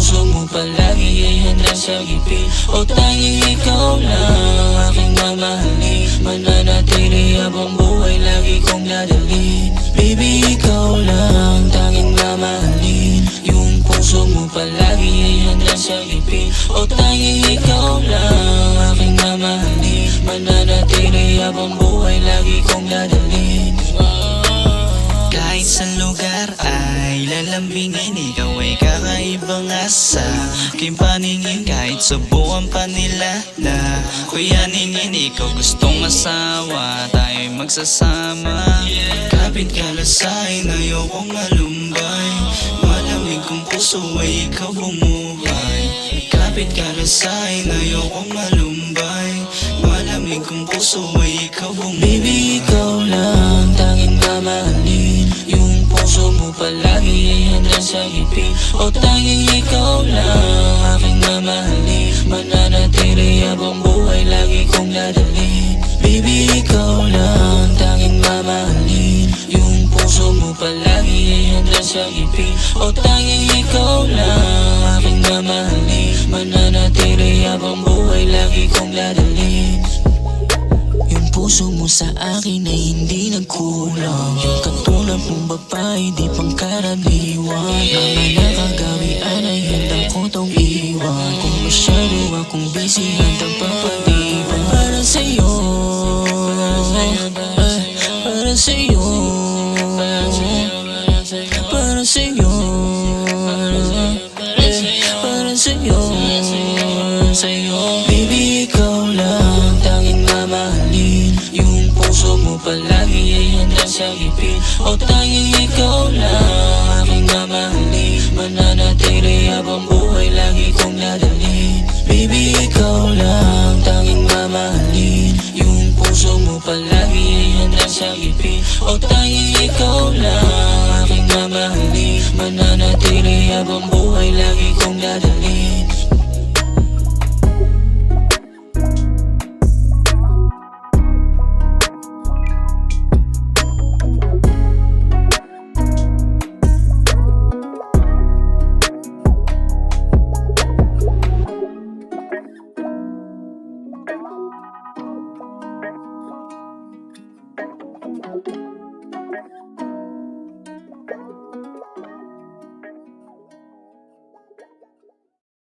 puso mo palagi ay handa sa gipit. O tanging ikaw lang aking mamahalin, mananatili habang buhay lagi kong dadalhin. Baby, ikaw lang tanging mamahalin, yung puso mo palagi ay handa sa gipit. O tanging ikaw lang aking mamahalin, mananatili habang buhay lagi kong dadalhin. Kahit sa lugar ay lalambingin, ikaw ay kakaibang asa. Aking paningin kahit subukan pa nila na kuyaningin, ikaw gustong asawa, tayo'y magsasama. Kapit ka lang sa'kin, ayokong malumbay, malamig kong puso ay ikaw bumuhay. Kapit ka lang sa'kin, ayokong malumbay, malamig kong puso ay ikaw bumuhay. Baby, ikaw lang tanging mamahalin, yung puso mo palagi ay handa sa gipit. O tanging ikaw lang aking mamahalin, mananatili habang buhay lagi kong dadalhin. Baby, ikaw lang tanging mamahalin, yung puso mo palagi ay handa sa gipit. O tanging ikaw lang aking mamahalin, mananatili habang buhay lagi kong dadalhin. Yung puso mo sa akin ay hindi nagkulang, yung katulad mong babae di pangkaraniwan. Mga nakagawian ay handang ko tong iwan, kung masyado akong busy handang papaliwan. Para sa'yo, para sa'yo, para sa'yo, para sa'yo, sa'yo. Baby, ikaw lang tanging mamahalin, yung puso mo palagi ay handa sa gipit. O tanging ikaw lang aking mamahalin, mananatili habang buhay lagi kong dadalhin. Baby, ikaw lang tanging mamahalin, yung puso mo palagi ay handa sa gipit. O tanging ikaw lang aking mamahalin, mananatili habang buhay lagi kong dadalhin.